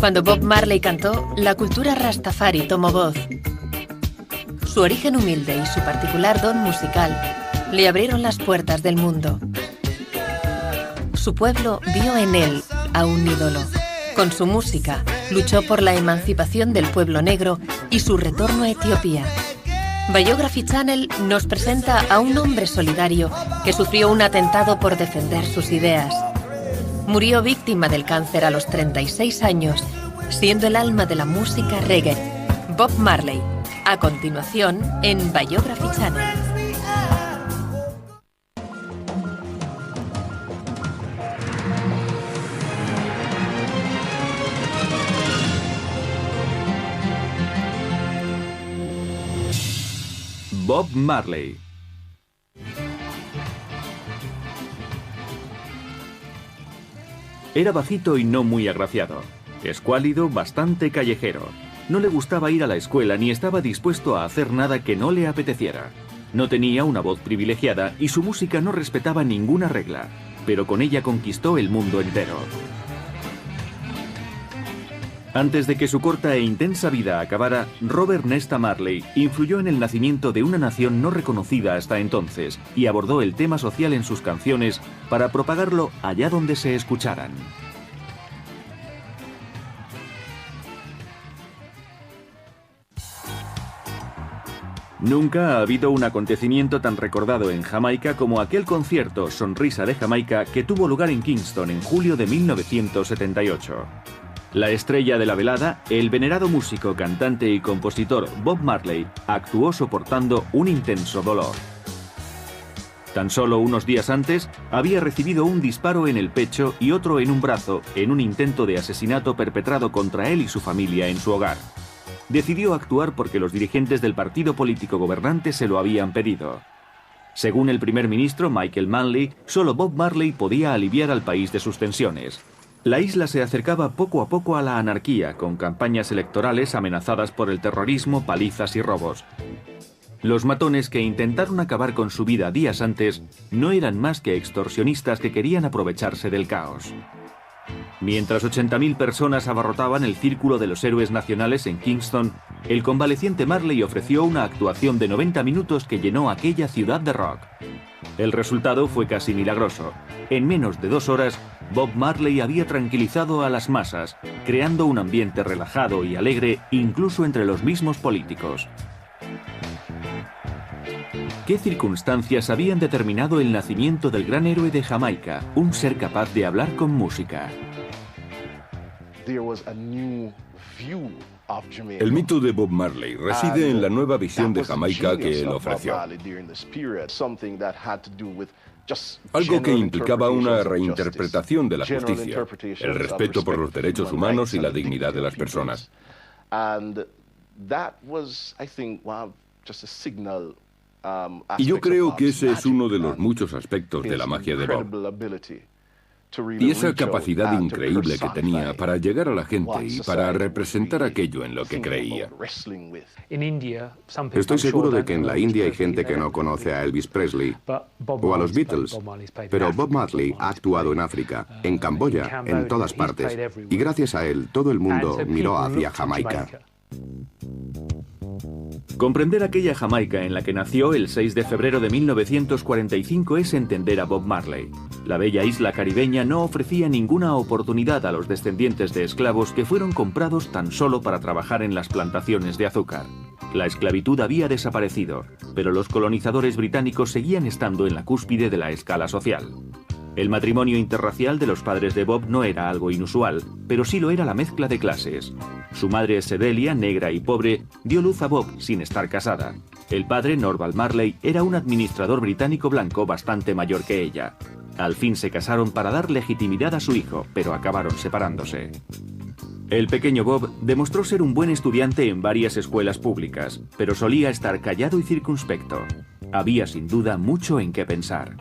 Cuando Bob Marley cantó, la cultura rastafari tomó voz. Su origen humilde y su particular don musical le abrieron las puertas del mundo. Su pueblo vio en él a un ídolo. Con su música, luchó por la emancipación del pueblo negro y su retorno a Etiopía. Biography Channel nos presenta a un hombre solidario que sufrió un atentado por defender sus ideas. Murió víctima del cáncer a los 36 años, siendo el alma de la música reggae. Bob Marley. A continuación, en Biography Channel. Bob Marley. Era bajito y no muy agraciado. Escuálido, bastante callejero. No le gustaba ir a la escuela ni estaba dispuesto a hacer nada que no le apeteciera. No tenía una voz privilegiada y su música no respetaba ninguna regla, pero con ella conquistó el mundo entero. Antes de que su corta e intensa vida acabara, Robert Nesta Marley influyó en el nacimiento de una nación no reconocida hasta entonces y abordó el tema social en sus canciones para propagarlo allá donde se escucharan. Nunca ha habido un acontecimiento tan recordado en Jamaica como aquel concierto Sonrisa de Jamaica que tuvo lugar en Kingston en julio de 1978. La estrella de la velada, el venerado músico, cantante y compositor Bob Marley, actuó soportando un intenso dolor. Tan solo unos días antes, había recibido un disparo en el pecho y otro en un brazo en un intento de asesinato perpetrado contra él y su familia en su hogar. Decidió actuar porque los dirigentes del partido político gobernante se lo habían pedido. Según el primer ministro Michael Manley, solo Bob Marley podía aliviar al país de sus tensiones. La isla se acercaba poco a poco a la anarquía, con campañas electorales amenazadas por el terrorismo, palizas y robos. Los matones que intentaron acabar con su vida días antes no eran más que extorsionistas que querían aprovecharse del caos. Mientras 80.000 personas abarrotaban el Círculo de los Héroes Nacionales en Kingston, el convaleciente Marley ofreció una actuación de 90 minutos que llenó aquella ciudad de rock. El resultado fue casi milagroso. En menos de 2 horas, Bob Marley había tranquilizado a las masas, creando un ambiente relajado y alegre incluso entre los mismos políticos. ¿Qué circunstancias habían determinado el nacimiento del gran héroe de Jamaica, un ser capaz de hablar con música? El mito de Bob Marley reside en la nueva visión de Jamaica que él ofreció. Algo que implicaba una reinterpretación de la justicia, el respeto por los derechos humanos y la dignidad de las personas. Y yo creo que ese es uno de los muchos aspectos de la magia de Bob. Y esa capacidad increíble que tenía para llegar a la gente y para representar aquello en lo que creía. Estoy seguro de que en la India hay gente que no conoce a Elvis Presley o a los Beatles, pero Bob Marley ha actuado en África, en Camboya, en todas partes, y gracias a él todo el mundo miró hacia Jamaica. Comprender aquella Jamaica en la que nació el 6 de febrero de 1945 es entender a Bob Marley. La bella isla caribeña no ofrecía ninguna oportunidad a los descendientes de esclavos que fueron comprados tan solo para trabajar en las plantaciones de azúcar. La esclavitud había desaparecido, pero los colonizadores británicos seguían estando en la cúspide de la escala social. El matrimonio interracial de los padres de Bob no era algo inusual, pero sí lo era la mezcla de clases. Su madre, Sedelia, negra y pobre, dio luz a Bob sin estar casada. El padre, Norval Marley, era un administrador británico blanco bastante mayor que ella. Al fin se casaron para dar legitimidad a su hijo, pero acabaron separándose. El pequeño Bob demostró ser un buen estudiante en varias escuelas públicas, pero solía estar callado y circunspecto. Había sin duda mucho en qué pensar.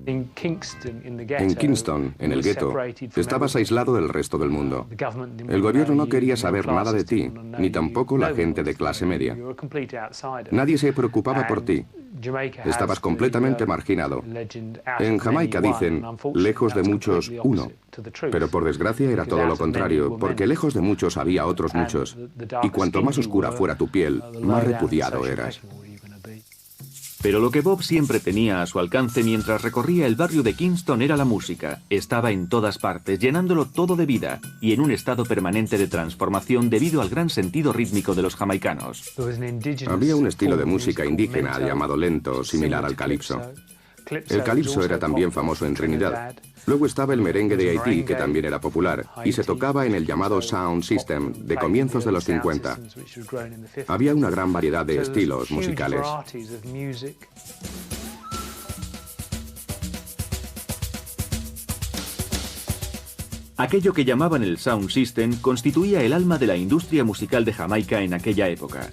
En Kingston, en el gueto, estabas aislado del resto del mundo. El gobierno no quería saber nada de ti, ni tampoco la gente de clase media. Nadie se preocupaba por ti. Estabas completamente marginado. En Jamaica dicen, lejos de muchos, uno. Pero por desgracia era todo lo contrario, porque lejos de muchos había otros muchos. Y cuanto más oscura fuera tu piel, más repudiado eras. Pero lo que Bob siempre tenía a su alcance mientras recorría el barrio de Kingston era la música. Estaba en todas partes, llenándolo todo de vida, y en un estado permanente de transformación debido al gran sentido rítmico de los jamaicanos. Había un estilo de música indígena llamado lento, similar al calipso. El calipso era también famoso en Trinidad. Luego estaba el merengue de Haití, que también era popular, y se tocaba en el llamado Sound System de comienzos de los 50. Había una gran variedad de estilos musicales. Aquello que llamaban el Sound System constituía el alma de la industria musical de Jamaica en aquella época.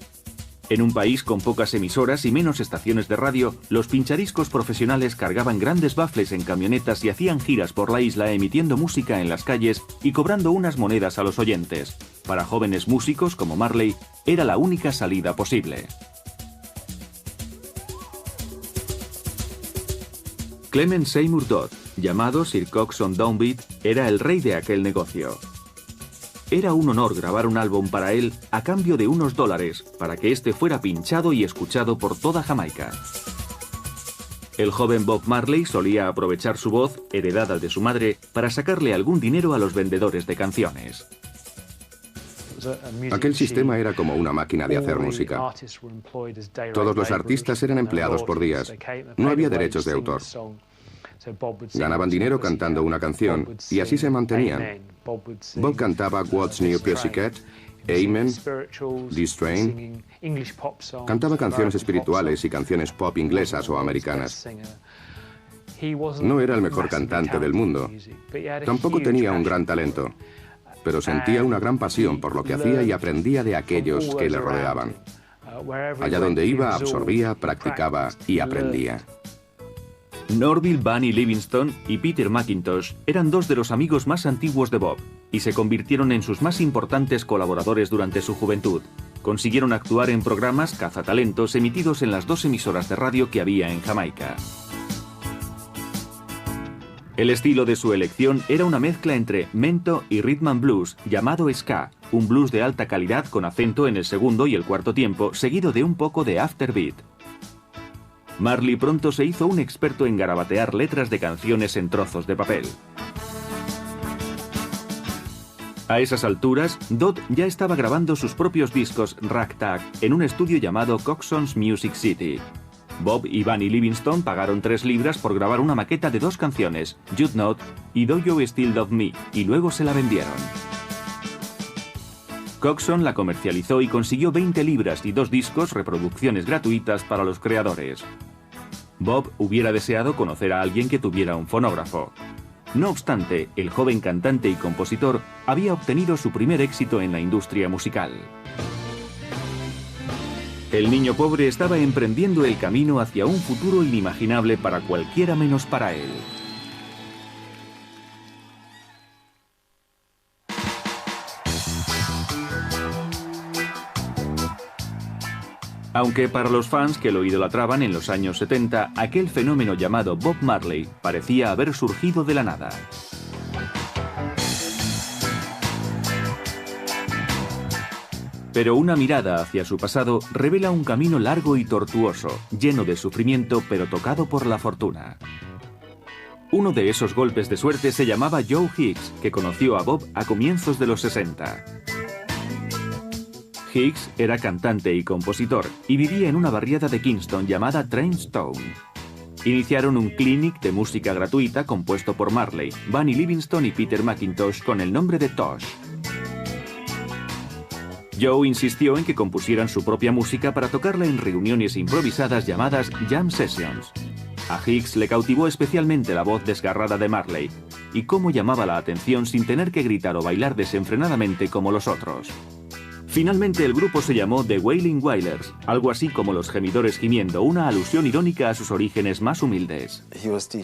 En un país con pocas emisoras y menos estaciones de radio, los pinchadiscos profesionales cargaban grandes baffles en camionetas y hacían giras por la isla emitiendo música en las calles y cobrando unas monedas a los oyentes. Para jóvenes músicos como Marley, era la única salida posible. Clement Seymour Dodd, llamado Sir Coxsone Downbeat, era el rey de aquel negocio. Era un honor grabar un álbum para él a cambio de unos dólares para que este fuera pinchado y escuchado por toda Jamaica. El joven Bob Marley solía aprovechar su voz, heredada de su madre, para sacarle algún dinero a los vendedores de canciones. Aquel sistema era como una máquina de hacer música. Todos los artistas eran empleados por días. No había derechos de autor. Ganaban dinero cantando una canción y así se mantenían. Bob cantaba What's New Pussycat, Amen, This Train. Cantaba canciones espirituales y canciones pop inglesas o americanas. No era el mejor cantante del mundo. Tampoco tenía un gran talento, pero sentía una gran pasión por lo que hacía y aprendía de aquellos que le rodeaban. Allá donde iba, absorbía, practicaba y aprendía. Norville Bunny Livingston y Peter McIntosh eran dos de los amigos más antiguos de Bob y se convirtieron en sus más importantes colaboradores durante su juventud. Consiguieron actuar en programas cazatalentos emitidos en las dos emisoras de radio que había en Jamaica. El estilo de su elección era una mezcla entre mento y rhythm and blues llamado ska, un blues de alta calidad con acento en el segundo y el cuarto tiempo, seguido de un poco de afterbeat. Marley pronto se hizo un experto en garabatear letras de canciones en trozos de papel. A esas alturas, Dodd ya estaba grabando sus propios discos ragtag en un estudio llamado Coxsone's Music City. Bob y Bunny Livingston pagaron 3 libras por grabar una maqueta de 2 canciones, You'd Not y Do You Still Love Me, y luego se la vendieron. Coxsone la comercializó y consiguió 20 libras y 2 discos, reproducciones gratuitas para los creadores. Bob hubiera deseado conocer a alguien que tuviera un fonógrafo. No obstante, el joven cantante y compositor había obtenido su primer éxito en la industria musical. El niño pobre estaba emprendiendo el camino hacia un futuro inimaginable para cualquiera menos para él. Aunque para los fans que lo idolatraban en los años 70, aquel fenómeno llamado Bob Marley parecía haber surgido de la nada. Pero una mirada hacia su pasado revela un camino largo y tortuoso, lleno de sufrimiento pero tocado por la fortuna. Uno de esos golpes de suerte se llamaba Joe Hicks, que conoció a Bob a comienzos de los 60. Hicks era cantante y compositor y vivía en una barriada de Kingston llamada Trainstone. Iniciaron un clinic de música gratuita compuesto por Marley, Bunny Livingston y Peter McIntosh con el nombre de Tosh. Joe insistió en que compusieran su propia música para tocarla en reuniones improvisadas llamadas Jam Sessions. A Hicks le cautivó especialmente la voz desgarrada de Marley y cómo llamaba la atención sin tener que gritar o bailar desenfrenadamente como los otros. Finalmente el grupo se llamó The Wailing Wailers, algo así como los gemidores gimiendo, una alusión irónica a sus orígenes más humildes.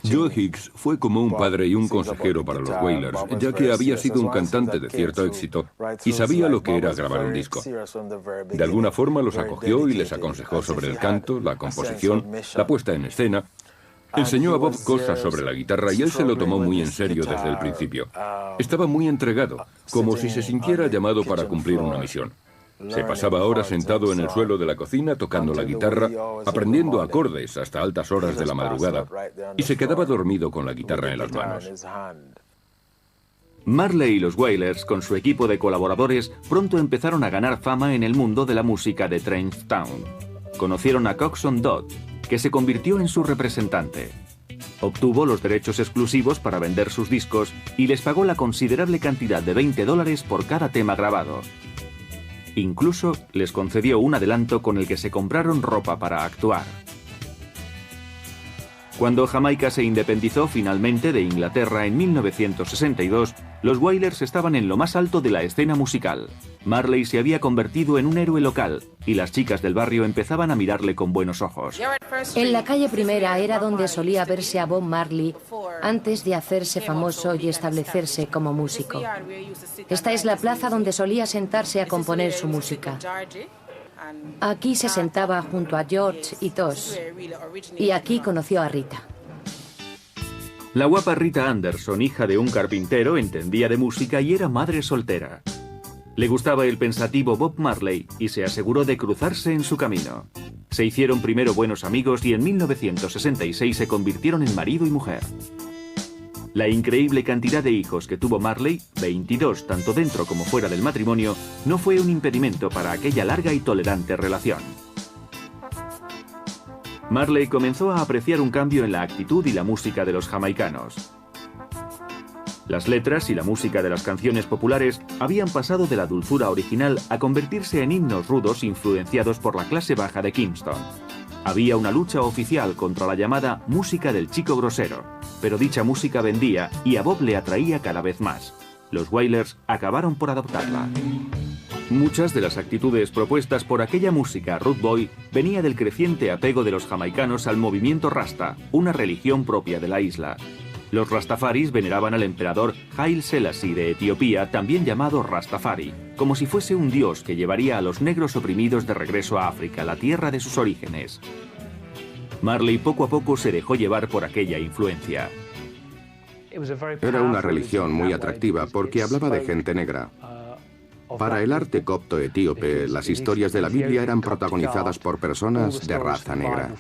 Joe Hicks fue como un padre y un consejero para los Wailers, ya que había sido un cantante de cierto éxito y sabía lo que era grabar un disco. De alguna forma los acogió y les aconsejó sobre el canto, la composición, la puesta en escena. Enseñó a Bob cosas sobre la guitarra y él se lo tomó muy en serio desde el principio. Estaba muy entregado, como si se sintiera llamado para cumplir una misión. Se pasaba horas sentado en el suelo de la cocina tocando la guitarra, aprendiendo acordes hasta altas horas de la madrugada, y se quedaba dormido con la guitarra en las manos. Marley y los Wailers, con su equipo de colaboradores, pronto empezaron a ganar fama en el mundo de la música de Trench Town. Conocieron a Coxsone Dodd, que se convirtió en su representante. Obtuvo los derechos exclusivos para vender sus discos y les pagó la considerable cantidad de $20 por cada tema grabado. Incluso les concedió un adelanto con el que se compraron ropa para actuar. Cuando Jamaica se independizó finalmente de Inglaterra en 1962, los Wailers estaban en lo más alto de la escena musical. Marley se había convertido en un héroe local y las chicas del barrio empezaban a mirarle con buenos ojos. En la calle Primera era donde solía verse a Bob Marley antes de hacerse famoso y establecerse como músico. Esta es la plaza donde solía sentarse a componer su música. Aquí se sentaba junto a George y Tosh, y aquí conoció a Rita. La guapa Rita Anderson, hija de un carpintero, entendía de música y era madre soltera. Le gustaba el pensativo Bob Marley y se aseguró de cruzarse en su camino. Se hicieron primero buenos amigos y en 1966 se convirtieron en marido y mujer. La increíble cantidad de hijos que tuvo Marley, 22 tanto dentro como fuera del matrimonio, no fue un impedimento para aquella larga y tolerante relación. Marley comenzó a apreciar un cambio en la actitud y la música de los jamaicanos. Las letras y la música de las canciones populares habían pasado de la dulzura original a convertirse en himnos rudos influenciados por la clase baja de Kingston. Había una lucha oficial contra la llamada música del chico grosero, pero dicha música vendía y a Bob le atraía cada vez más. Los Wailers acabaron por adoptarla. Muchas de las actitudes propuestas por aquella música Rude Boy venía del creciente apego de los jamaicanos al movimiento Rasta, una religión propia de la isla. Los Rastafaris veneraban al emperador Haile Selassie de Etiopía, también llamado Rastafari, como si fuese un dios que llevaría a los negros oprimidos de regreso a África, la tierra de sus orígenes. Marley poco a poco se dejó llevar por aquella influencia. Era una religión muy atractiva porque hablaba de gente negra. Para el arte copto etíope, las historias de la Biblia eran protagonizadas por personas de raza negra.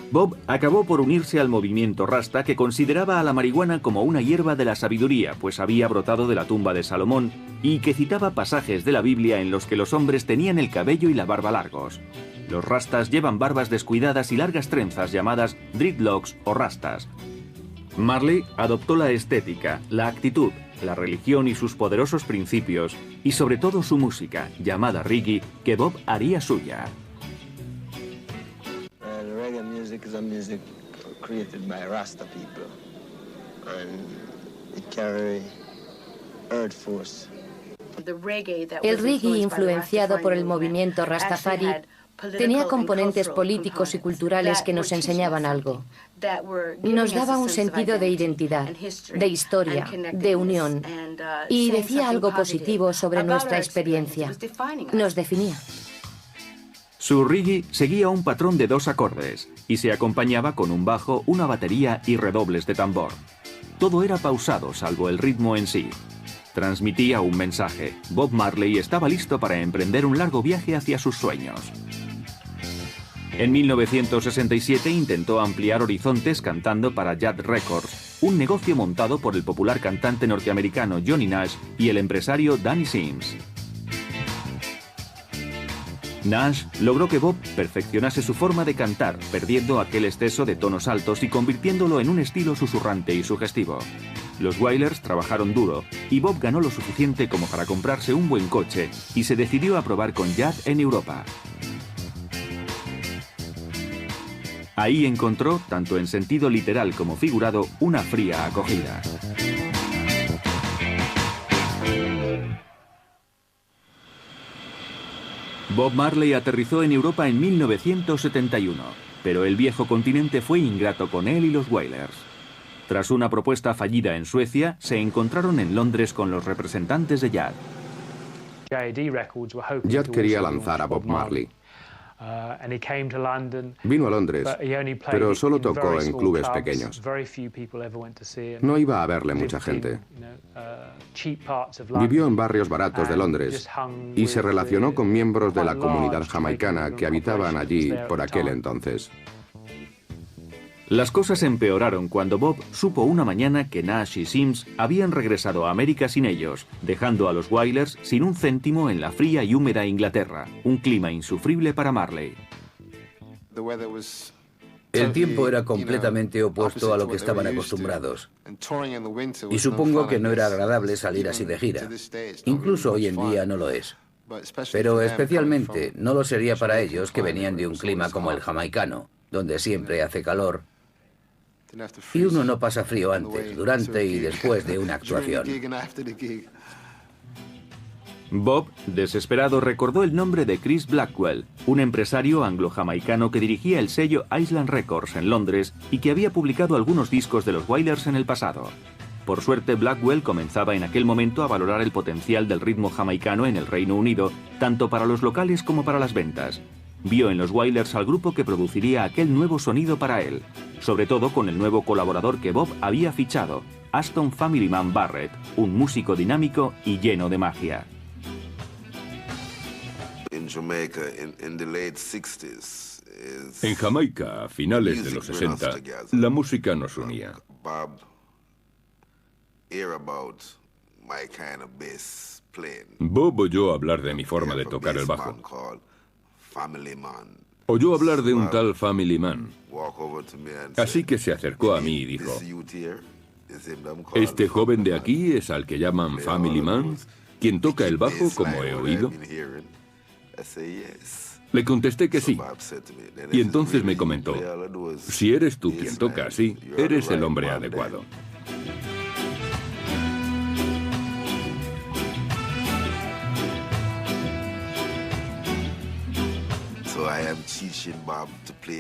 Bob acabó por unirse al movimiento Rasta, que consideraba a la marihuana como una hierba de la sabiduría, pues había brotado de la tumba de Salomón, y que citaba pasajes de la Biblia en los que los hombres tenían el cabello y la barba largos. Los Rastas llevan barbas descuidadas y largas trenzas llamadas dreadlocks o rastas. Marley adoptó la estética, la actitud, la religión y sus poderosos principios, y sobre todo su música, llamada reggae, que Bob haría suya. Is a music created by Rasta people, and it carry earth force. El reggae, influenciado por el movimiento Rastafari, tenía componentes políticos y culturales que nos enseñaban algo. Nos daba un sentido de identidad, de historia, de unión, y decía algo positivo sobre nuestra experiencia. Nos definía. Su reggae seguía un patrón de 2 acordes y se acompañaba con un bajo, una batería y redobles de tambor. Todo era pausado salvo el ritmo en sí. Transmitía un mensaje. Bob Marley estaba listo para emprender un largo viaje hacia sus sueños. En 1967 intentó ampliar horizontes cantando para Jad Records, un negocio montado por el popular cantante norteamericano Johnny Nash y el empresario Danny Sims. Nash logró que Bob perfeccionase su forma de cantar, perdiendo aquel exceso de tonos altos y convirtiéndolo en un estilo susurrante y sugestivo. Los Wailers trabajaron duro y Bob ganó lo suficiente como para comprarse un buen coche y se decidió a probar con Jad en Europa. Ahí encontró, tanto en sentido literal como figurado, una fría acogida. Bob Marley aterrizó en Europa en 1971, pero el viejo continente fue ingrato con él y los Wailers. Tras una propuesta fallida en Suecia, se encontraron en Londres con los representantes de Jad. Jad quería lanzar a Bob Marley. Vino a Londres, pero solo tocó en clubes pequeños. No iba a verle mucha gente. Vivió en barrios baratos de Londres y se relacionó con miembros de la comunidad jamaicana que habitaban allí por aquel entonces. Las cosas empeoraron cuando Bob supo una mañana que Nash y Sims habían regresado a América sin ellos, dejando a los Wailers sin un céntimo en la fría y húmeda Inglaterra, un clima insufrible para Marley. El tiempo era completamente opuesto a lo que estaban acostumbrados. Y supongo que no era agradable salir así de gira. Incluso hoy en día no lo es. Pero especialmente no lo sería para ellos que venían de un clima como el jamaicano, donde siempre hace calor. Y uno no pasa frío antes, durante y después de una actuación. Bob, desesperado, recordó el nombre de Chris Blackwell, un empresario anglo-jamaicano que dirigía el sello Island Records en Londres y que había publicado algunos discos de los Wailers en el pasado. Por suerte, Blackwell comenzaba en aquel momento a valorar el potencial del ritmo jamaicano en el Reino Unido, tanto para los locales como para las ventas. Vio en los Wailers al grupo que produciría aquel nuevo sonido para él, sobre todo con el nuevo colaborador que Bob había fichado, Aston Family Man Barrett, un músico dinámico y lleno de magia. En Jamaica, a finales de los 60, la música nos unía. Bob oyó hablar de mi forma de tocar el bajo. Oyó hablar de un tal Family Man. Así que se acercó a mí y dijo: ¿este joven de aquí es al que llaman Family Man? ¿Quien toca el bajo como he oído? Le contesté que sí. Y entonces me comentó: si eres tú quien toca así, eres el hombre adecuado.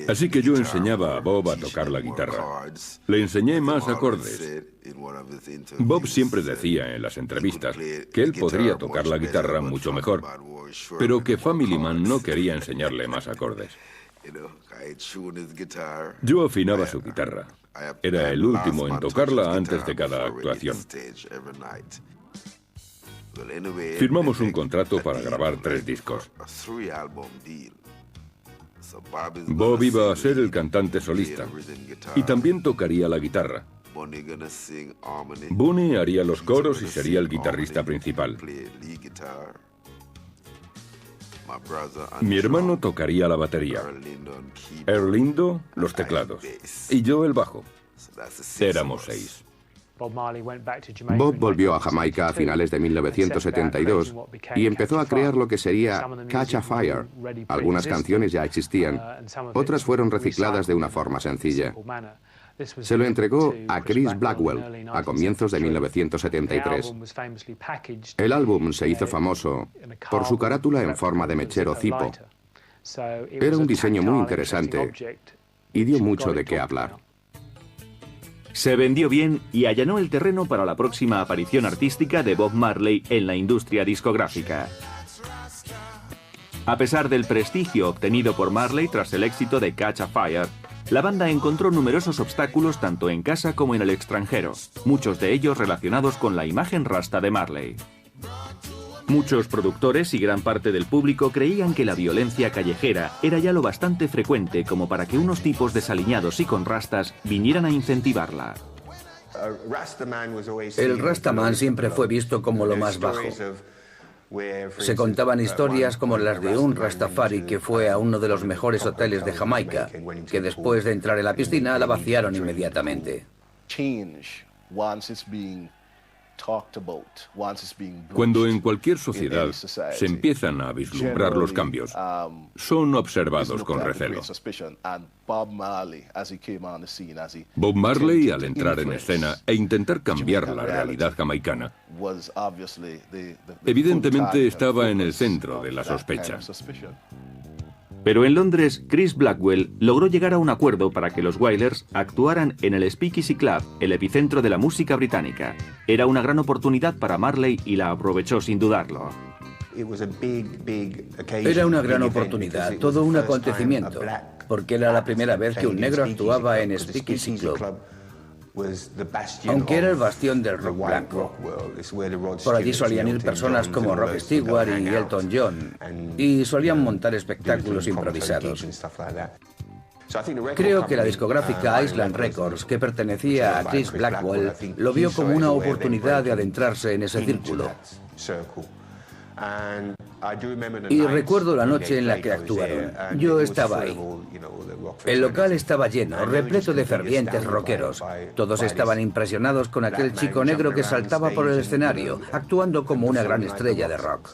Así que yo enseñaba a Bob a tocar la guitarra. Le enseñé más acordes. Bob siempre decía en las entrevistas que él podría tocar la guitarra mucho mejor, pero que Family Man no quería enseñarle más acordes. Yo afinaba su guitarra. Era el último en tocarla antes de cada actuación. Firmamos un contrato para grabar 3 discos. Bob iba a ser el cantante solista y también tocaría la guitarra. Bunny haría los coros y sería el guitarrista principal. Mi hermano tocaría la batería, Erlindo los teclados y yo el bajo. Éramos 6. Bob volvió a Jamaica a finales de 1972 y empezó a crear lo que sería Catch a Fire. Algunas canciones ya existían, otras fueron recicladas de una forma sencilla. Se lo entregó a Chris Blackwell a comienzos de 1973. El álbum se hizo famoso por su carátula en forma de mechero Zippo. Era un diseño muy interesante y dio mucho de qué hablar. Se vendió bien y allanó el terreno para la próxima aparición artística de Bob Marley en la industria discográfica. A pesar del prestigio obtenido por Marley tras el éxito de Catch a Fire, la banda encontró numerosos obstáculos tanto en casa como en el extranjero, muchos de ellos relacionados con la imagen rasta de Marley. Muchos productores y gran parte del público creían que la violencia callejera era ya lo bastante frecuente como para que unos tipos desaliñados y con rastas vinieran a incentivarla. El Rastaman siempre fue visto como lo más bajo. Se contaban historias como las de un Rastafari que fue a uno de los mejores hoteles de Jamaica, que después de entrar en la piscina la vaciaron inmediatamente. Cuando en cualquier sociedad se empiezan a vislumbrar los cambios, son observados con recelo. Bob Marley, al entrar en escena e intentar cambiar la realidad jamaicana, evidentemente estaba en el centro de la sospecha. Pero en Londres, Chris Blackwell logró llegar a un acuerdo para que los Wailers actuaran en el Speakeasy Club, el epicentro de la música británica. Era una gran oportunidad para Marley y la aprovechó sin dudarlo. Era una gran oportunidad, todo un acontecimiento, porque era la primera vez que un negro actuaba en Speakeasy Club. Aunque era el bastión del rock blanco. Por allí solían ir personas como Rod Stewart y Elton John, y solían montar espectáculos improvisados. Creo que la discográfica Island Records, que pertenecía a Chris Blackwell, lo vio como una oportunidad de adentrarse en ese círculo. Y recuerdo la noche en la que actuaron. Yo estaba ahí. El local estaba lleno, repleto de fervientes rockeros. Todos estaban impresionados con aquel chico negro que saltaba por el escenario, actuando como una gran estrella de rock.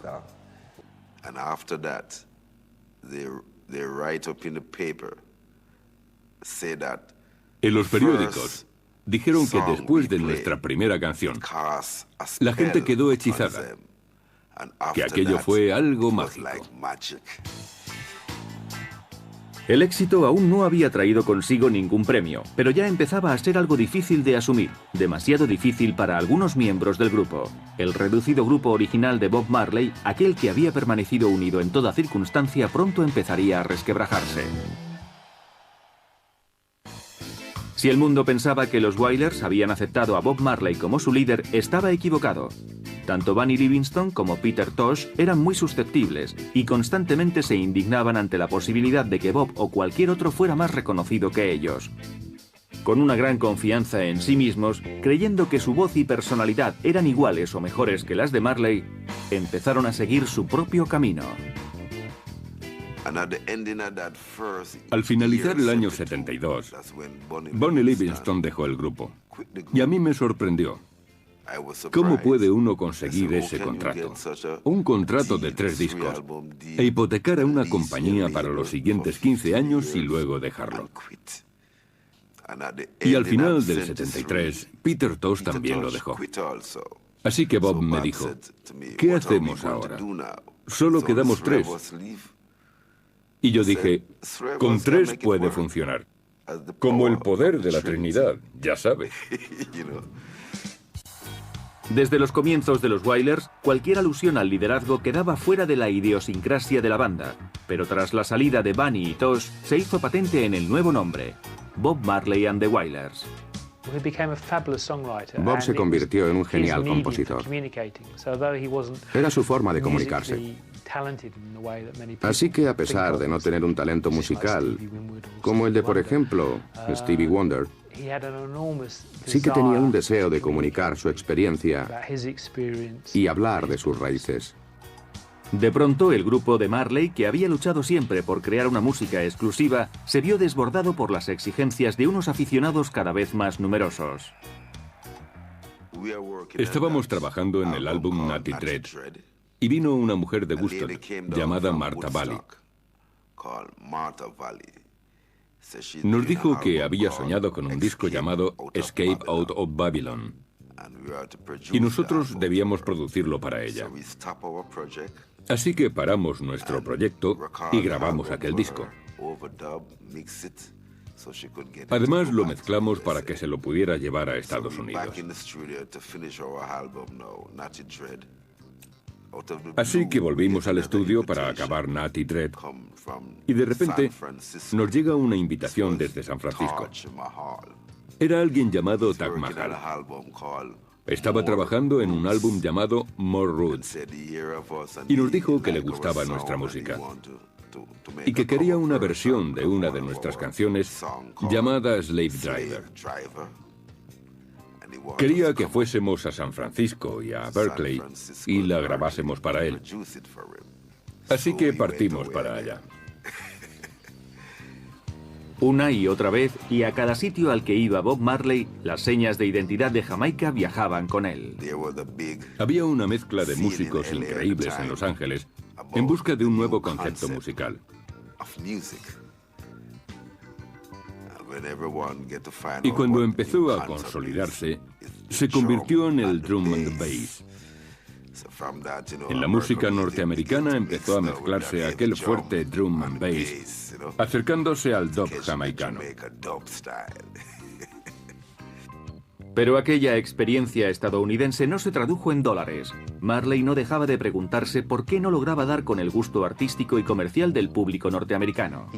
En los periódicos dijeron que después de nuestra primera canción, la gente quedó hechizada, que aquello fue algo mágico. El éxito aún no había traído consigo ningún premio, pero ya empezaba a ser algo difícil de asumir, demasiado difícil para algunos miembros del grupo. El reducido grupo original de Bob Marley, aquel que había permanecido unido en toda circunstancia, pronto empezaría a resquebrajarse. Si el mundo pensaba que los Wailers habían aceptado a Bob Marley como su líder, estaba equivocado. Tanto Bunny Livingston como Peter Tosh eran muy susceptibles y constantemente se indignaban ante la posibilidad de que Bob o cualquier otro fuera más reconocido que ellos. Con una gran confianza en sí mismos, creyendo que su voz y personalidad eran iguales o mejores que las de Marley, empezaron a seguir su propio camino. Al finalizar el año 72, Bunny Livingston dejó el grupo. Y a mí me sorprendió. ¿Cómo puede uno conseguir ese contrato? Un contrato de 3 discos e hipotecar a una compañía para los siguientes 15 años y luego dejarlo. Y al final del 73, Peter Tosh también lo dejó. Así que Bob me dijo, ¿qué hacemos ahora? Solo quedamos 3. Y yo dije, con 3 puede funcionar. Como el poder de la Trinidad, ya sabe. Desde los comienzos de los Wailers, cualquier alusión al liderazgo quedaba fuera de la idiosincrasia de la banda, pero tras la salida de Bunny y Tosh, se hizo patente en el nuevo nombre, Bob Marley and the Wailers. Bob se convirtió en un genial compositor. Era su forma de comunicarse. Así que a pesar de no tener un talento musical, como el de, por ejemplo, Stevie Wonder, sí que tenía un deseo de comunicar su experiencia y hablar de sus raíces. De pronto, el grupo de Marley, que había luchado siempre por crear una música exclusiva, se vio desbordado por las exigencias de unos aficionados cada vez más numerosos. Estábamos trabajando en el álbum Natty Dread y vino una mujer de Woodstock llamada Martha Valley. Nos dijo que había soñado con un disco llamado Escape Out of Babylon y nosotros debíamos producirlo para ella. Así que paramos nuestro proyecto y grabamos aquel disco. Además lo mezclamos para que se lo pudiera llevar a Estados Unidos. Así que volvimos al estudio para acabar Natty Dread y de repente nos llega una invitación desde San Francisco. Era alguien llamado Taj Mahal. Estaba trabajando en un álbum llamado More Roots y nos dijo que le gustaba nuestra música y que quería una versión de una de nuestras canciones llamada Slave Driver. Quería que fuésemos a San Francisco y a Berkeley y la grabásemos para él. Así que partimos para allá. Una y otra vez, y a cada sitio al que iba Bob Marley, las señas de identidad de Jamaica viajaban con él. Había una mezcla de músicos increíbles en Los Ángeles en busca de un nuevo concepto musical. Y cuando empezó a consolidarse, se convirtió en el drum and bass. En la música norteamericana empezó a mezclarse aquel fuerte drum and bass, acercándose al dub jamaicano. Pero aquella experiencia estadounidense no se tradujo en dólares. Marley no dejaba de preguntarse por qué no lograba dar con el gusto artístico y comercial del público norteamericano.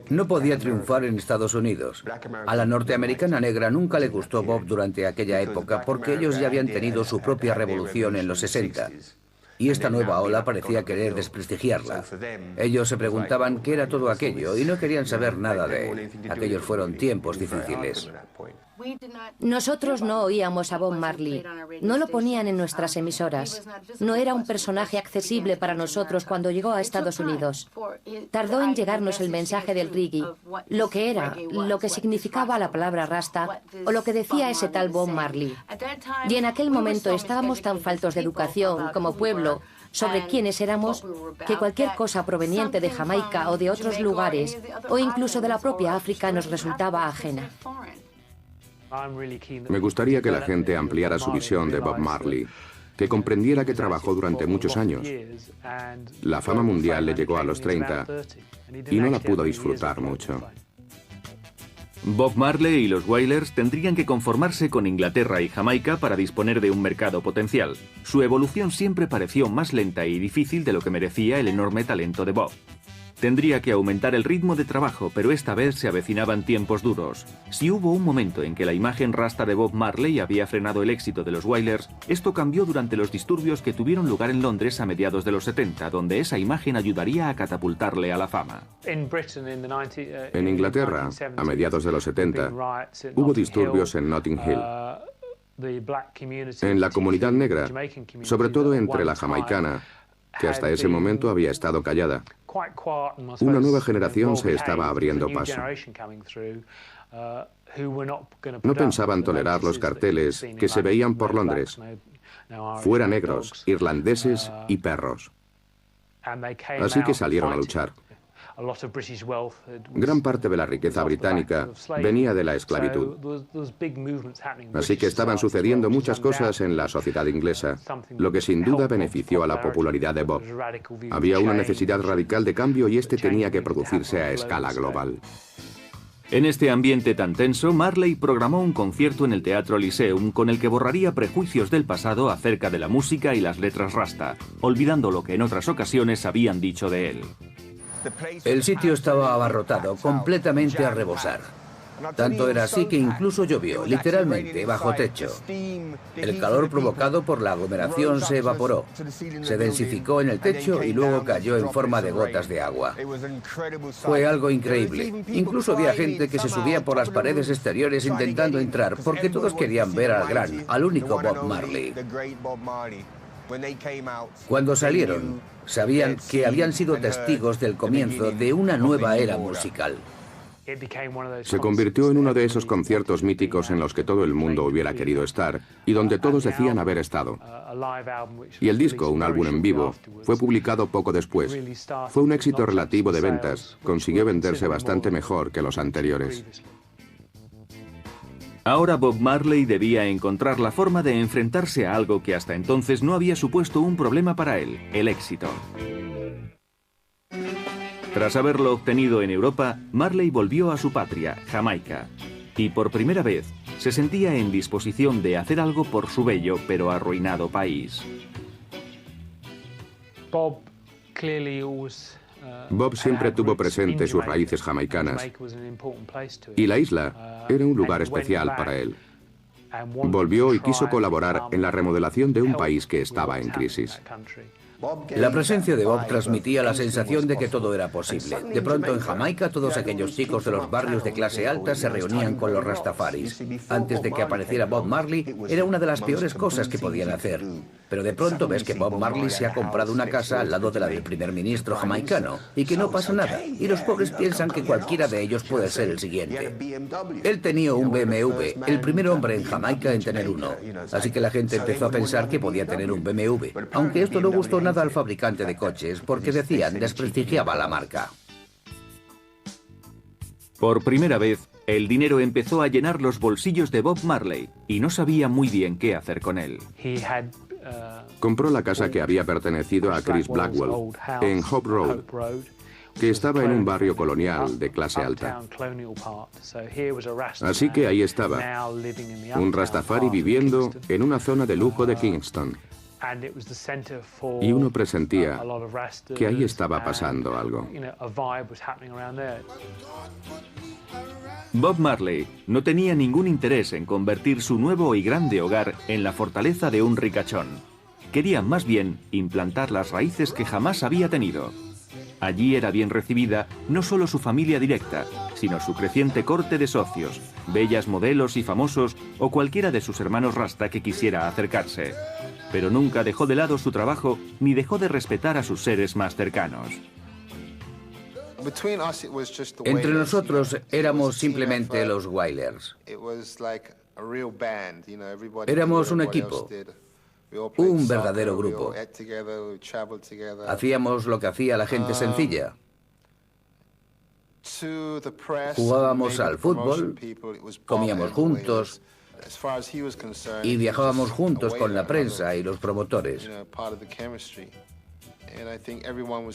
No podía triunfar en Estados Unidos. A la norteamericana negra nunca le gustó Bob durante aquella época porque ellos ya habían tenido su propia revolución en los 60. Y esta nueva ola parecía querer desprestigiarla. Ellos se preguntaban qué era todo aquello y no querían saber nada de él. Aquellos fueron tiempos difíciles. Nosotros no oíamos a Bob Marley. No lo ponían en nuestras emisoras. No era un personaje accesible para nosotros cuando llegó a Estados Unidos. Tardó en llegarnos el mensaje del reggae, lo que era, lo que significaba la palabra rasta o lo que decía ese tal Bob Marley. Y en aquel momento estábamos tan faltos de educación como pueblo sobre quiénes éramos, que cualquier cosa proveniente de Jamaica o de otros lugares, o incluso de la propia África, nos resultaba ajena. Me gustaría que la gente ampliara su visión de Bob Marley, que comprendiera que trabajó durante muchos años. La fama mundial le llegó a los 30 y no la pudo disfrutar mucho. Bob Marley y los Wailers tendrían que conformarse con Inglaterra y Jamaica para disponer de un mercado potencial. Su evolución siempre pareció más lenta y difícil de lo que merecía el enorme talento de Bob. Tendría que aumentar el ritmo de trabajo, pero esta vez se avecinaban tiempos duros. Si hubo un momento en que la imagen rasta de Bob Marley había frenado el éxito de los Wailers, esto cambió durante los disturbios que tuvieron lugar en Londres a mediados de los 70, donde esa imagen ayudaría a catapultarle a la fama. En Inglaterra, a mediados de los 70, hubo disturbios en Notting Hill. En la comunidad negra, sobre todo entre la jamaicana, que hasta ese momento había estado callada. Una nueva generación se estaba abriendo paso. No pensaban tolerar los carteles que se veían por Londres. Fuera negros, irlandeses y perros. Así que salieron a luchar. Gran parte de la riqueza británica venía de la esclavitud. Así que estaban sucediendo muchas cosas en la sociedad inglesa, lo que sin duda benefició a la popularidad de Bob. Había una necesidad radical de cambio y este tenía que producirse a escala global. En este ambiente tan tenso, Marley programó un concierto en el Teatro Lyceum con el que borraría prejuicios del pasado acerca de la música y las letras rasta, olvidando lo que en otras ocasiones habían dicho de él. El sitio estaba abarrotado, completamente a rebosar. Tanto era así que incluso llovió, literalmente, bajo techo. El calor provocado por la aglomeración se evaporó, se densificó en el techo y luego cayó en forma de gotas de agua. Fue algo increíble. Incluso había gente que se subía por las paredes exteriores intentando entrar, porque todos querían ver al único Bob Marley. Cuando salieron, sabían que habían sido testigos del comienzo de una nueva era musical. Se convirtió en uno de esos conciertos míticos en los que todo el mundo hubiera querido estar y donde todos decían haber estado. Y el disco, un álbum en vivo, fue publicado poco después. Fue un éxito relativo de ventas. Consiguió venderse bastante mejor que los anteriores. Ahora Bob Marley debía encontrar la forma de enfrentarse a algo que hasta entonces no había supuesto un problema para él, el éxito. Tras haberlo obtenido en Europa, Marley volvió a su patria, Jamaica. Y por primera vez, se sentía en disposición de hacer algo por su bello pero arruinado país. Bob siempre tuvo presente sus raíces jamaicanas y la isla era un lugar especial para él. Volvió y quiso colaborar en la remodelación de un país que estaba en crisis. La presencia de Bob transmitía la sensación de que todo era posible. De pronto en Jamaica todos aquellos chicos de los barrios de clase alta se reunían con los rastafaris. Antes de que apareciera Bob Marley era una de las peores cosas que podían hacer. Pero de pronto ves que Bob Marley se ha comprado una casa al lado de la del primer ministro jamaicano y que no pasa nada. Y los pobres piensan que cualquiera de ellos puede ser el siguiente. Él tenía un BMW, el primer hombre en Jamaica en tener uno. Así que la gente empezó a pensar que podía tener un BMW. Aunque esto no gustó nada al fabricante de coches porque decían desprestigiaba la marca. Por primera vez, el dinero empezó a llenar los bolsillos de Bob Marley y no sabía muy bien qué hacer con él. Compró la casa que había pertenecido a Chris Blackwell en Hope Road, que estaba en un barrio colonial de clase alta. Así que ahí estaba, un rastafari viviendo en una zona de lujo de Kingston. Y uno presentía que ahí estaba pasando algo. Bob Marley no tenía ningún interés en convertir su nuevo y grande hogar en la fortaleza de un ricachón. Quería más bien implantar las raíces que jamás había tenido. Allí era bien recibida no solo su familia directa, sino su creciente corte de socios, bellas modelos y famosos o cualquiera de sus hermanos rasta que quisiera acercarse. Pero nunca dejó de lado su trabajo ni dejó de respetar a sus seres más cercanos. Entre nosotros éramos simplemente los Wailers. Éramos un equipo, un verdadero grupo. Hacíamos lo que hacía la gente sencilla. Jugábamos al fútbol, comíamos juntos y viajábamos juntos con la prensa y los promotores.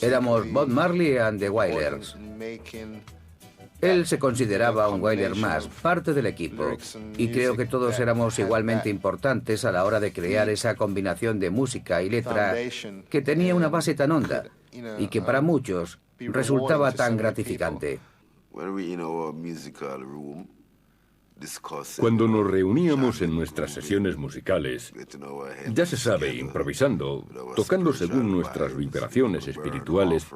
Éramos Bob Marley and the Wailers. Él se consideraba un Wailer más, parte del equipo, y creo que todos éramos igualmente importantes a la hora de crear esa combinación de música y letra que tenía una base tan honda y que para muchos resultaba tan gratificante. Cuando nos reuníamos en nuestras sesiones musicales, ya se sabe, improvisando, tocando según nuestras vibraciones espirituales,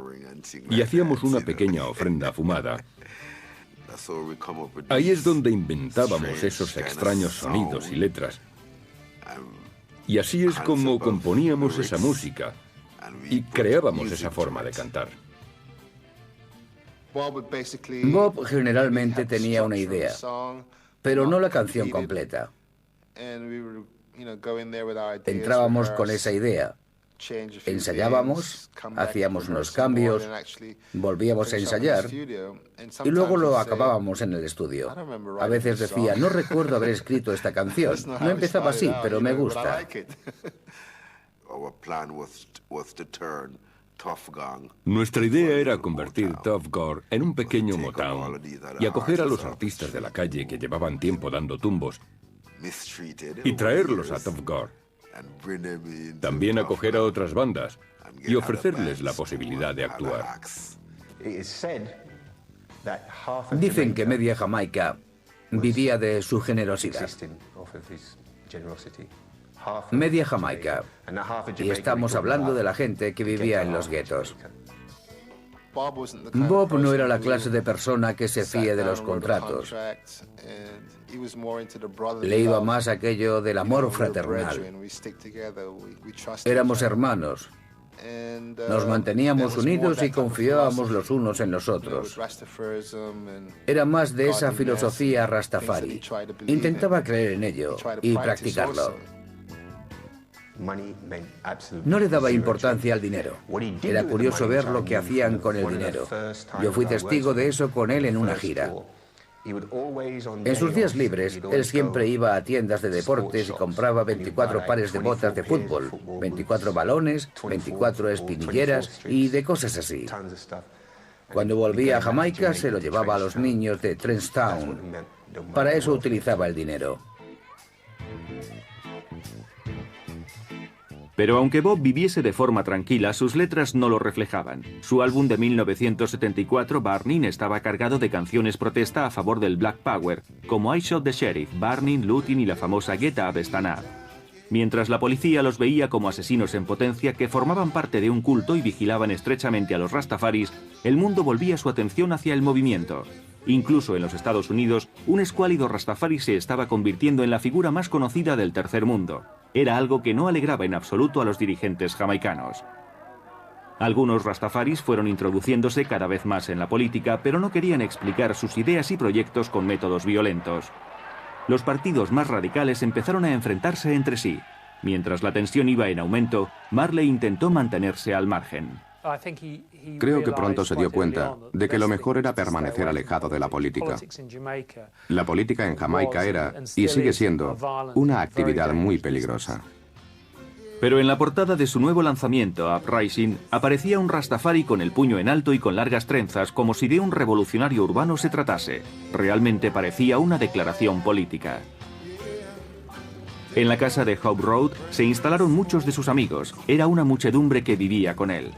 y hacíamos una pequeña ofrenda fumada. Ahí es donde inventábamos esos extraños sonidos y letras. Y así es como componíamos esa música y creábamos esa forma de cantar. Bob generalmente tenía una idea, pero no la canción completa. Entrábamos con esa idea, ensayábamos, hacíamos unos cambios, volvíamos a ensayar y luego lo acabábamos en el estudio. A veces decía, no recuerdo haber escrito esta canción, no empezaba así, pero me gusta. Nuestra idea era convertir Tuff Gong en un pequeño Motown y acoger a los artistas de la calle que llevaban tiempo dando tumbos y traerlos a Tuff Gong. También acoger a otras bandas y ofrecerles la posibilidad de actuar. Dicen que media Jamaica vivía de su generosidad. Media Jamaica. Y estamos hablando de la gente que vivía en los guetos. Bob no era la clase de persona que se fíe de los contratos. Le iba más aquello del amor fraternal. Éramos hermanos. Nos manteníamos unidos y confiábamos los unos en los otros. Era más de esa filosofía rastafari. Intentaba creer en ello y practicarlo. No le daba importancia al dinero. Era curioso ver lo que hacían con el dinero. Yo fui testigo de eso con él en una gira. En sus días libres, él siempre iba a tiendas de deportes y compraba 24 pares de botas de fútbol, 24 balones, 24 espinilleras y de cosas así. Cuando volvía a Jamaica, se lo llevaba a los niños de Trenchtown. Para eso utilizaba el dinero. Pero aunque Bob viviese de forma tranquila, sus letras no lo reflejaban. Su álbum de 1974, Burning, estaba cargado de canciones protesta a favor del Black Power, como I Shot the Sheriff, Burning, Looting y la famosa Get Up, Stand Up. Mientras la policía los veía como asesinos en potencia que formaban parte de un culto y vigilaban estrechamente a los rastafaris, el mundo volvía su atención hacia el movimiento. Incluso en los Estados Unidos, un escuálido rastafari se estaba convirtiendo en la figura más conocida del tercer mundo. Era algo que no alegraba en absoluto a los dirigentes jamaicanos. Algunos rastafaris fueron introduciéndose cada vez más en la política, pero no querían explicar sus ideas y proyectos con métodos violentos. Los partidos más radicales empezaron a enfrentarse entre sí. Mientras la tensión iba en aumento, Marley intentó mantenerse al margen. Creo que pronto se dio cuenta de que lo mejor era permanecer alejado de la política. La política en Jamaica era, y sigue siendo, una actividad muy peligrosa. Pero en la portada de su nuevo lanzamiento, Uprising, aparecía un rastafari con el puño en alto y con largas trenzas, como si de un revolucionario urbano se tratase. Realmente parecía una declaración política. En la casa de Hope Road se instalaron muchos de sus amigos. Era una muchedumbre que vivía con él.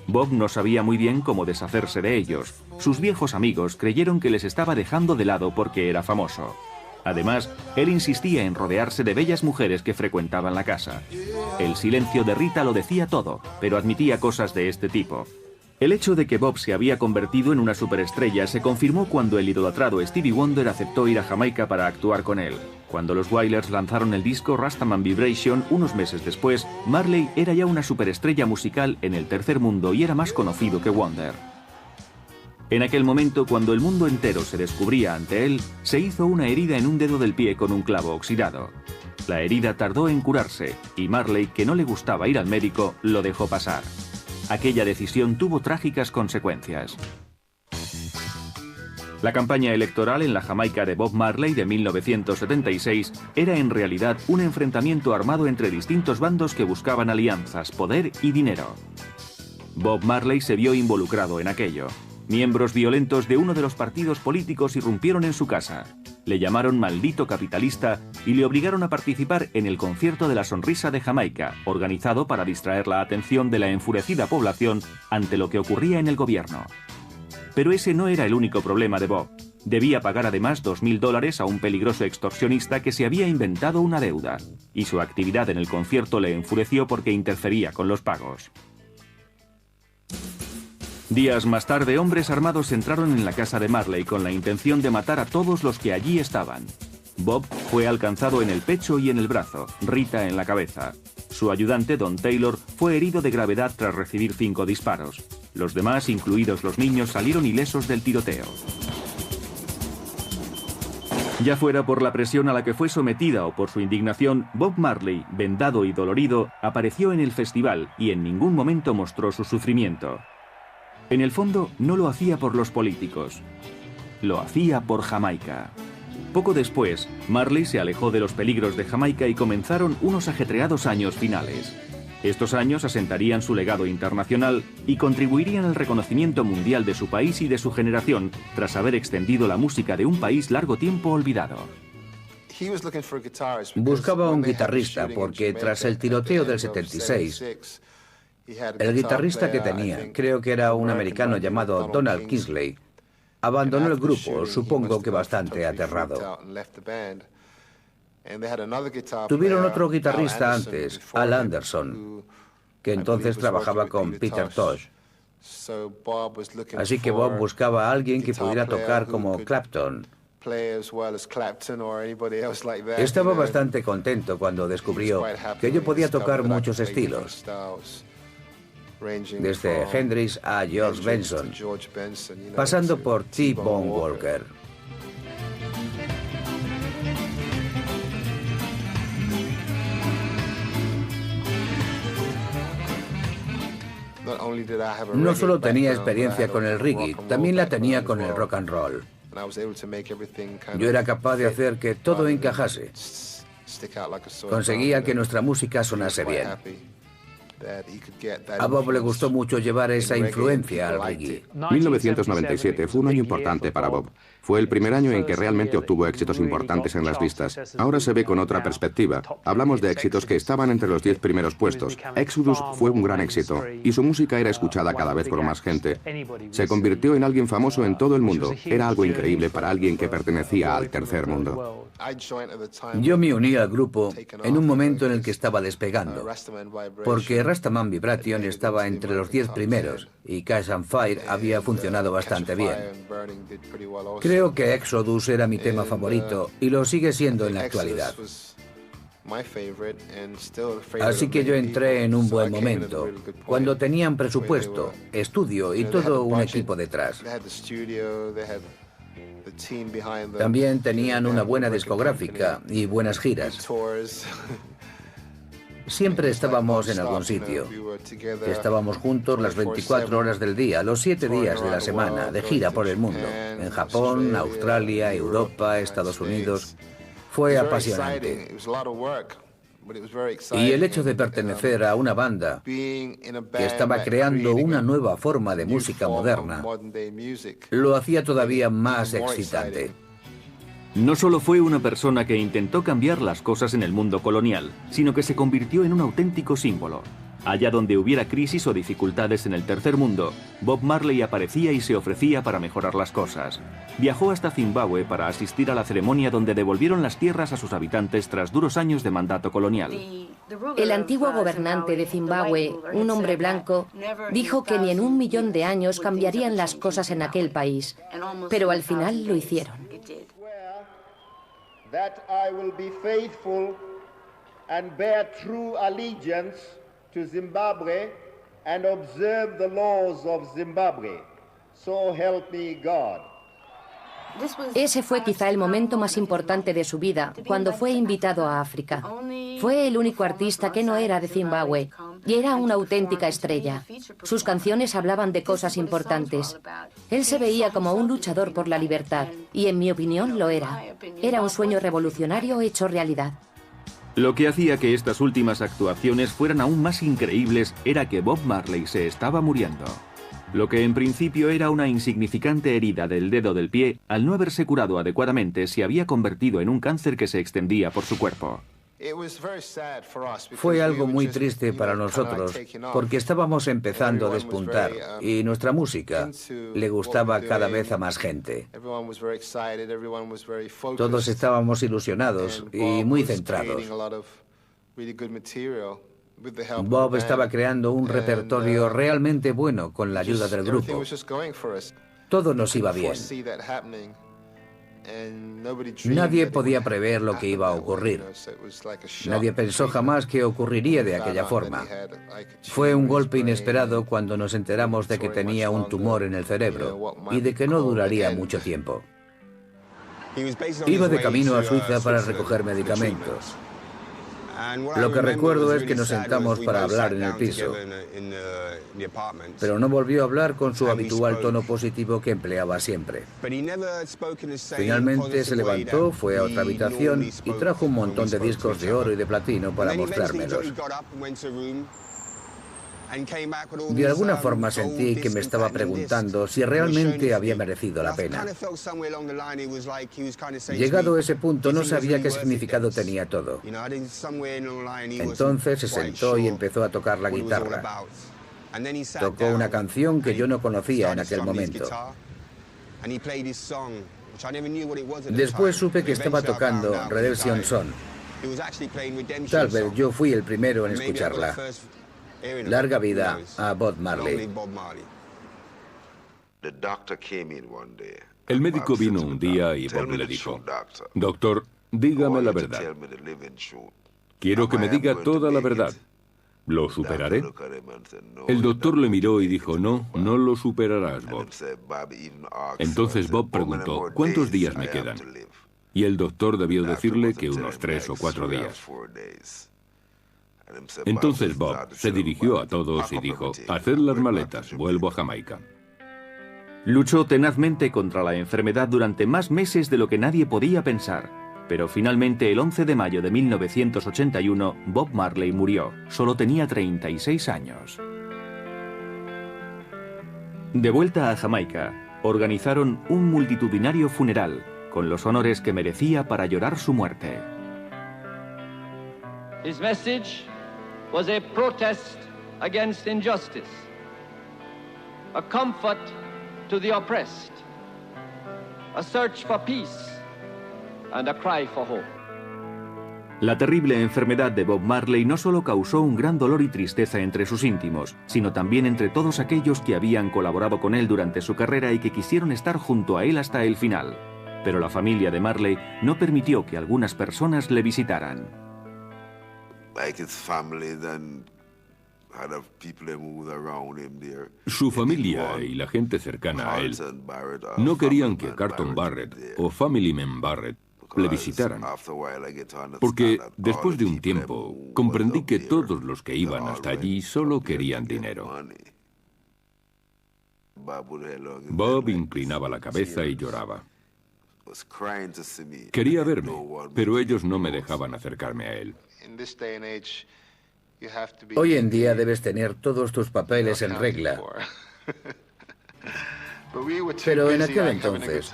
Bob no sabía muy bien cómo deshacerse de ellos. Sus viejos amigos creyeron que les estaba dejando de lado porque era famoso. Además, él insistía en rodearse de bellas mujeres que frecuentaban la casa. El silencio de Rita lo decía todo, pero admitía cosas de este tipo. El hecho de que Bob se había convertido en una superestrella se confirmó cuando el idolatrado Stevie Wonder aceptó ir a Jamaica para actuar con él. Cuando los Wailers lanzaron el disco Rastaman Vibration unos meses después, Marley era ya una superestrella musical en el tercer mundo y era más conocido que Wonder. En aquel momento, cuando el mundo entero se descubría ante él, se hizo una herida en un dedo del pie con un clavo oxidado. La herida tardó en curarse y Marley, que no le gustaba ir al médico, lo dejó pasar. Aquella decisión tuvo trágicas consecuencias. La campaña electoral en la Jamaica de Bob Marley de 1976 era en realidad un enfrentamiento armado entre distintos bandos que buscaban alianzas, poder y dinero. Bob Marley se vio involucrado en aquello. Miembros violentos de uno de los partidos políticos irrumpieron en su casa. Le llamaron maldito capitalista y le obligaron a participar en el concierto de la Sonrisa de Jamaica, organizado para distraer la atención de la enfurecida población ante lo que ocurría en el gobierno. Pero ese no era el único problema de Bob. Debía pagar además $2.000 a un peligroso extorsionista que se había inventado una deuda, y su actividad en el concierto le enfureció porque interfería con los pagos. Días más tarde, hombres armados entraron en la casa de Marley con la intención de matar a todos los que allí estaban. Bob fue alcanzado en el pecho y en el brazo, Rita en la cabeza. Su ayudante, Don Taylor, fue herido de gravedad tras recibir 5 disparos. Los demás, incluidos los niños, salieron ilesos del tiroteo. Ya fuera por la presión a la que fue sometida o por su indignación, Bob Marley, vendado y dolorido, apareció en el festival y en ningún momento mostró su sufrimiento. En el fondo, no lo hacía por los políticos. Lo hacía por Jamaica. Poco después, Marley se alejó de los peligros de Jamaica y comenzaron unos ajetreados años finales. Estos años asentarían su legado internacional y contribuirían al reconocimiento mundial de su país y de su generación, tras haber extendido la música de un país largo tiempo olvidado. Buscaba un guitarrista porque tras el tiroteo del 76, el guitarrista que tenía, creo que era un americano llamado Donald Kingsley, abandonó el grupo, supongo que bastante aterrado. Tuvieron otro guitarrista antes, Al Anderson, que entonces trabajaba con Peter Tosh. Así que Bob buscaba a alguien que pudiera tocar como Clapton. Estaba bastante contento cuando descubrió que yo podía tocar muchos estilos, desde Hendrix a George Benson, pasando por T-Bone Walker. No solo tenía experiencia con el reggae, también la tenía con el rock and roll. Yo era capaz de hacer que todo encajase. Conseguía que nuestra música sonase bien. A Bob le gustó mucho llevar esa influencia al reggae. 1997 fue un año importante para Bob. Fue el primer año en que realmente obtuvo éxitos importantes en las listas. Ahora se ve con otra perspectiva. Hablamos de éxitos que estaban entre los 10 primeros puestos. Exodus fue un gran éxito y su música era escuchada cada vez por más gente. Se convirtió en alguien famoso en todo el mundo. Era algo increíble para alguien que pertenecía al tercer mundo. Yo me uní al grupo en un momento en el que estaba despegando, porque Rastaman Vibration estaba entre los 10 primeros y Cash and Fire había funcionado bastante bien. Creo que Exodus era mi tema favorito y lo sigue siendo en la actualidad. Así que yo entré en un buen momento, cuando tenían presupuesto, estudio y todo un equipo detrás. También tenían una buena discográfica y buenas giras. Siempre estábamos en algún sitio. Estábamos juntos las 24 horas del día, los 7 días de la semana, de gira por el mundo. En Japón, Australia, Europa, Estados Unidos. Fue apasionante. Y el hecho de pertenecer a una banda que estaba creando una nueva forma de música moderna lo hacía todavía más excitante. No solo fue una persona que intentó cambiar las cosas en el mundo colonial, sino que se convirtió en un auténtico símbolo. Allá donde hubiera crisis o dificultades en el tercer mundo, Bob Marley aparecía y se ofrecía para mejorar las cosas. Viajó hasta Zimbabue para asistir a la ceremonia donde devolvieron las tierras a sus habitantes tras duros años de mandato colonial. El antiguo gobernante de Zimbabue, un hombre blanco, dijo que ni en 1.000.000 de años cambiarían las cosas en aquel país, pero al final lo hicieron. That I will be faithful and bear true allegiance to Zimbabwe and observe the laws of Zimbabwe. So help me God. Ese fue quizá el momento más importante de su vida, cuando fue invitado a África. Fue el único artista que no era de Zimbabue, y era una auténtica estrella. Sus canciones hablaban de cosas importantes. Él se veía como un luchador por la libertad, y en mi opinión lo era. Era un sueño revolucionario hecho realidad. Lo que hacía que estas últimas actuaciones fueran aún más increíbles era que Bob Marley se estaba muriendo. Lo que en principio era una insignificante herida del dedo del pie, al no haberse curado adecuadamente, se había convertido en un cáncer que se extendía por su cuerpo. Fue algo muy triste para nosotros, porque estábamos empezando a despuntar y nuestra música le gustaba cada vez a más gente. Todos estábamos ilusionados y muy centrados. Bob estaba creando un repertorio realmente bueno con la ayuda del grupo. Todo nos iba bien. Nadie podía prever lo que iba a ocurrir. Nadie pensó jamás que ocurriría de aquella forma. Fue un golpe inesperado cuando nos enteramos de que tenía un tumor en el cerebro y de que no duraría mucho tiempo. Iba de camino a Suiza para recoger medicamentos. Lo que recuerdo es que nos sentamos para hablar en el piso, pero no volvió a hablar con su habitual tono positivo que empleaba siempre. Finalmente se levantó, fue a otra habitación y trajo un montón de discos de oro y de platino para mostrármelos. De alguna forma sentí que me estaba preguntando si realmente había merecido la pena. Llegado a ese punto no sabía qué significado tenía todo. Entonces se sentó y empezó a tocar la guitarra. Tocó una canción que yo no conocía en aquel momento. Después supe que estaba tocando Redemption Song. Tal vez yo fui el primero en escucharla. Larga vida a Bob Marley. El médico vino un día y Bob le dijo: Doctor, dígame la verdad. Quiero que me diga toda la verdad. ¿Lo superaré? El doctor le miró y dijo: No, no lo superarás, Bob. Entonces Bob preguntó: ¿Cuántos días me quedan? Y el doctor debió decirle que unos 3 o 4 días. Entonces Bob se dirigió a todos y dijo: haced las maletas, vuelvo a Jamaica. Luchó tenazmente contra la enfermedad durante más meses de lo que nadie podía pensar. Pero finalmente, el 11 de mayo de 1981, Bob Marley murió. Solo tenía 36 años. De vuelta a Jamaica, organizaron un multitudinario funeral, con los honores que merecía para llorar su muerte. His message was a protest against injustice, a comfort to the oppressed, a search for peace, and a cry for hope. La terrible enfermedad de Bob Marley no solo causó un gran dolor y tristeza entre sus íntimos, sino también entre todos aquellos que habían colaborado con él durante su carrera y que quisieron estar junto a él hasta el final. Pero la familia de Marley no permitió que algunas personas le visitaran. Su familia y la gente cercana a él no querían que Carlton Barrett o Family Man Barrett le visitaran, porque después de un tiempo comprendí que todos los que iban hasta allí solo querían dinero. Bob inclinaba la cabeza y lloraba. Quería verme, pero ellos no me dejaban acercarme a él. Hoy en día debes tener todos tus papeles en regla. Pero en aquel entonces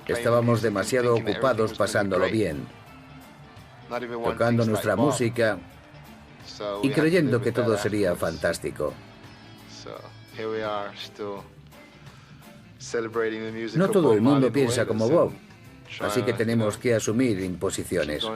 estábamos demasiado ocupados pasándolo bien, tocando nuestra música y creyendo que todo sería fantástico. No todo el mundo piensa como Bob, así que tenemos que asumir imposiciones.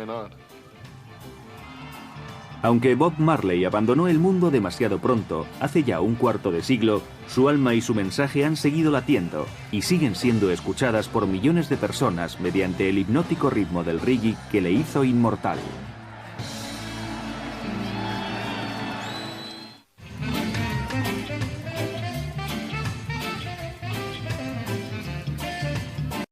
Aunque Bob Marley abandonó el mundo demasiado pronto, hace ya un cuarto de siglo, su alma y su mensaje han seguido latiendo y siguen siendo escuchadas por millones de personas mediante el hipnótico ritmo del reggae que le hizo inmortal.